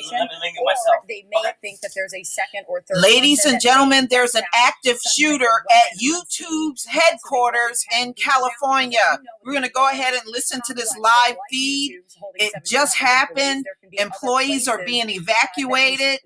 situation, or they may think that there's a second or third. Ladies and gentlemen, there's an active shooter at YouTube's headquarters in California. We're going to go ahead and listen to this live feed. It just happened. Employees are being evacuated.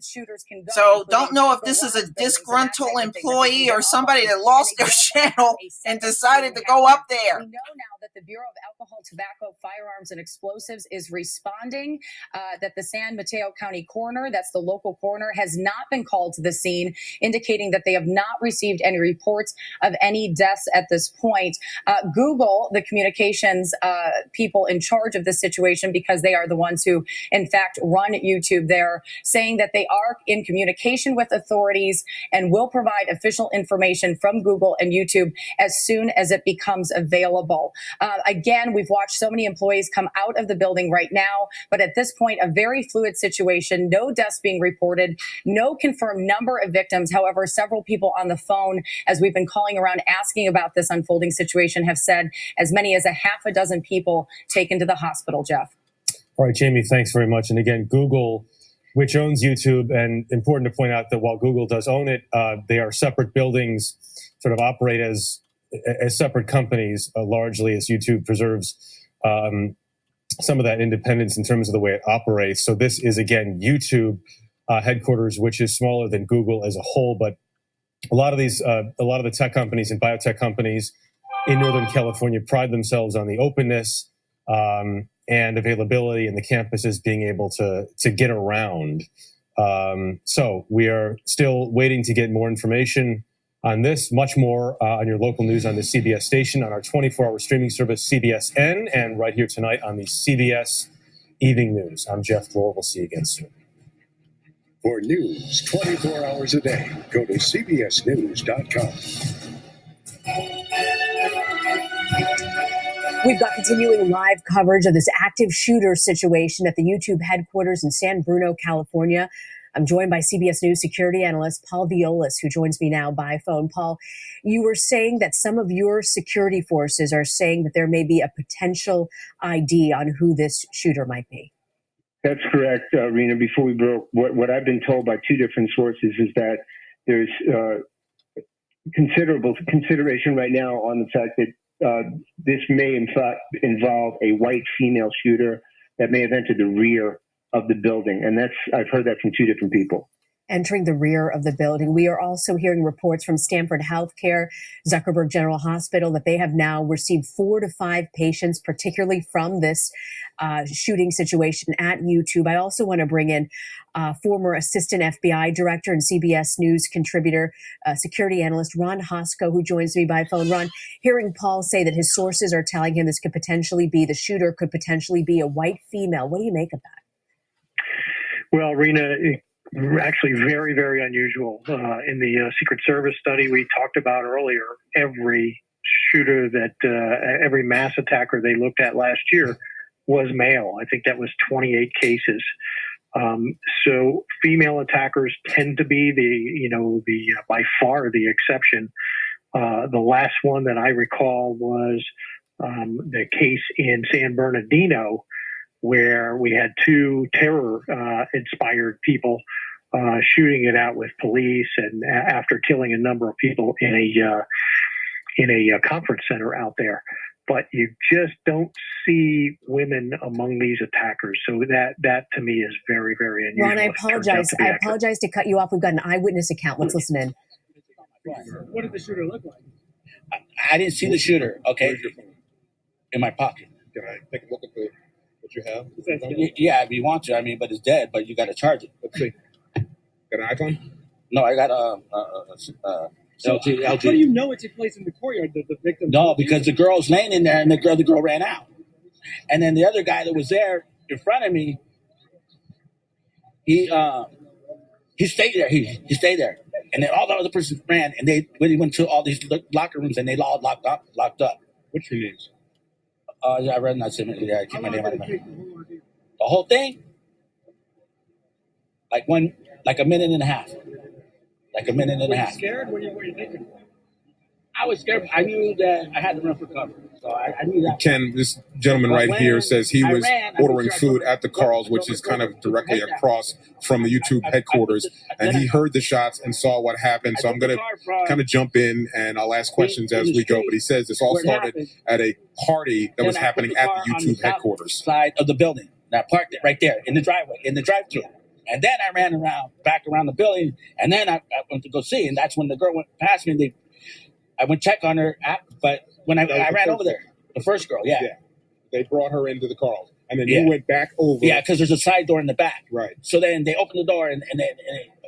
So don't know if this is a disgruntled employee or somebody that lost their channel and decided to go up there. We know now that the Bureau of Alcohol, Tobacco, Firearms, and Explosives is responding, that the San Mateo County coroner, that's the local coroner, has not been called to the scene, indicating that they have not received any reports of any deaths at this point. Google, the communications people in charge of this situation, because they are the ones who, in fact, run YouTube, they're saying that they are in communication with authorities and will provide official information from Google and YouTube as soon as it becomes available. Again, we've watched so many employees come out of the building right now, but at this point, a very fluid situation, no deaths being reported, no confirmed number of victims. However, several people on the phone, as we've been calling around asking about this unfolding situation, have said as many as a half a dozen people taken to the hospital, Jeff. All right, Jamie, thanks very much. And again, Google, which owns YouTube, and important to point out that while Google does own it, they are separate buildings, sort of operate as separate companies, largely as YouTube preserves some of that independence in terms of the way it operates. So this is, again, YouTube headquarters, which is smaller than Google as a whole. But a lot of the tech companies and biotech companies in Northern California pride themselves on the openness and availability and the campuses being able to get around. So we are still waiting to get more information on this, much more on your local news on the CBS station, on our 24-hour streaming service, CBSN, and right here tonight on the CBS Evening News. I'm Jeff Floor. We'll see you again soon. For news 24 hours a day, go to cbsnews.com. We've got continuing live coverage of this active shooter situation at the YouTube headquarters in San Bruno, California. I'm joined by CBS News security analyst Paul Violas, who joins me now by phone. Paul, you were saying that some of your security forces are saying that there may be a potential ID on who this shooter might be. That's correct, Rena. Before we broke, what I've been told by two different sources is that there's considerable consideration right now on the fact that this may, in fact, involve a white female shooter that may have entered the rear of the building. And I've heard that from two different people. Entering the rear of the building. We are also hearing reports from Stanford Healthcare, Zuckerberg General Hospital, that they have now received 4 to 5 patients, particularly from this shooting situation at YouTube. I also want to bring in former assistant FBI director and CBS News contributor, security analyst Ron Hosko, who joins me by phone. Ron, hearing Paul say that his sources are telling him this could potentially be the shooter, could potentially be a white female. What do you make of that? Well, Rena, actually very, very unusual. In the Secret Service study we talked about earlier, every shooter every mass attacker they looked at last year was male. I think that was 28 cases. So female attackers tend to be by far the exception. The last one that I recall was the case in San Bernardino, where we had 2 terror-inspired people shooting it out with police, and after killing a number of people in a conference center out there. But you just don't see women among these attackers, so that to me is very, very unusual. Ron, I apologize. I apologize to cut you off. We've got an eyewitness account. Let's listen in. What did the shooter look like? I didn't see the shooter. Okay, in my pocket. Can I take a look at what you have? Yeah, if you want to. I mean, but it's dead. But you got to charge it. Let's see. Got an icon? No, I got LG. How do you know it took place in the courtyard? The victim? No, because the girl's laying in there, and the girl ran out, and then the other guy that was there in front of me, he stayed there. He stayed there, and then all the other persons ran, and they went to all these locker rooms, and they all locked up. What's your names? I read that statement. Yeah, I keep my name on it. The whole thing, like a minute and a half. Like a minute and a half. Scared? What are you thinking? I was scared. I knew that I had to run for cover, so I knew that. Ken, this gentleman right here says he was ordering food at the Carl's, which is kind of directly across from the YouTube headquarters, and he heard the shots and saw what happened. So I'm going to kind of jump in and I'll ask questions as we go. But he says this all started at a party that was happening at the YouTube headquarters. Side of the building. And I parked it right there in the driveway, in the drive-thru. And then I ran back around the building, and then I went to go see, and that's when the girl went past me. I went check on her, but when I ran over there, the first girl, yeah. They brought her into the Carl's, and then you went back over. Yeah, because there's a side door in the back. Right. So then they opened the door, and then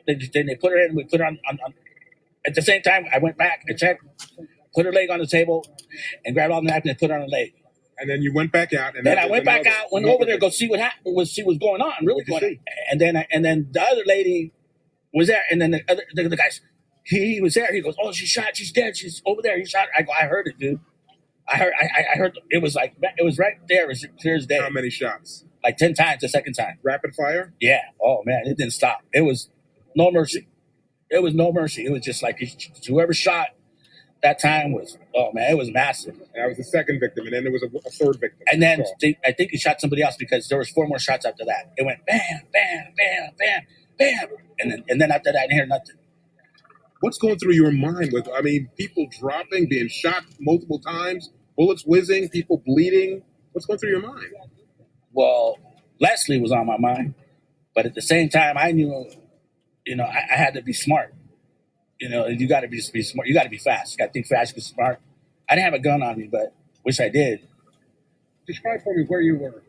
they put her in. We put her on. At the same time, I went back and checked, put her leg on the table, and grabbed all the napkins and put her on the leg. And then you went back out, and then I went back out, went over there, go see what happened, see what's going on, really going on. And then the other lady was there, and then the guy, he was there. He goes, "Oh, she's shot. She's dead. She's over there. He shot." I go, "I heard it, dude. I heard. It was right there. It was clear as day." How many shots? Like 10 times. The second time. Rapid fire? Yeah. Oh man, it didn't stop. It was no mercy. It was no mercy. It was just like whoever shot that time was, oh man, it was massive. And that was the second victim, and then there was a third victim. And then I think he shot somebody else because there was 4 more shots after that. It went bam, bam, bam, bam, bam, and then after that, I didn't hear nothing. What's going through your mind people dropping, being shot multiple times, bullets whizzing, people bleeding? What's going through your mind? Well, Leslie was on my mind, but at the same time, I knew, I had to be smart. You got to be smart. You got to be fast. You got to think fast, be smart. I didn't have a gun on me, but wish I did. Describe for me where you were.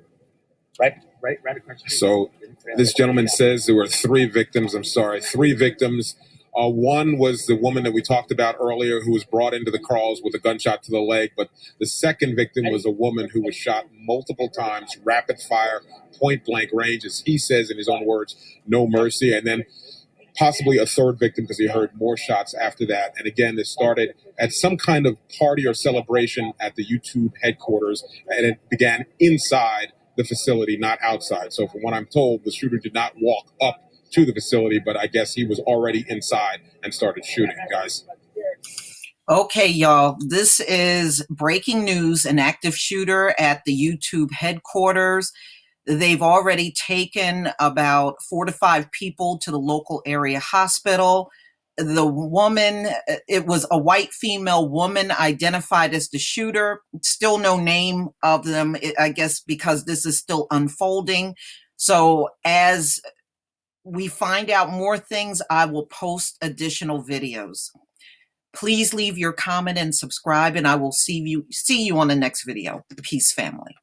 Right across the street. So this gentleman says there were 3 victims. I'm sorry, 3 victims. One was the woman that we talked about earlier who was brought into the Carl's with a gunshot to the leg. But the second victim was a woman who was shot multiple times, rapid fire, point blank range, as he says in his own words, no mercy. And then possibly a third victim because he heard more shots after that. And again, this started at some kind of party or celebration at the YouTube headquarters, and it began inside the facility, not outside. So from what I'm told, the shooter did not walk up to the facility, but I guess he was already inside and started shooting, guys. Okay, y'all, this is breaking news. An active shooter at the YouTube headquarters. They've already taken about 4 to 5 people to the local area hospital. The woman, it was a white female woman identified as the shooter. Still no name of them, I guess, because this is still unfolding. So as we find out more things, I will post additional videos. Please leave your comment and subscribe, and I will see you on the next video. Peace, family.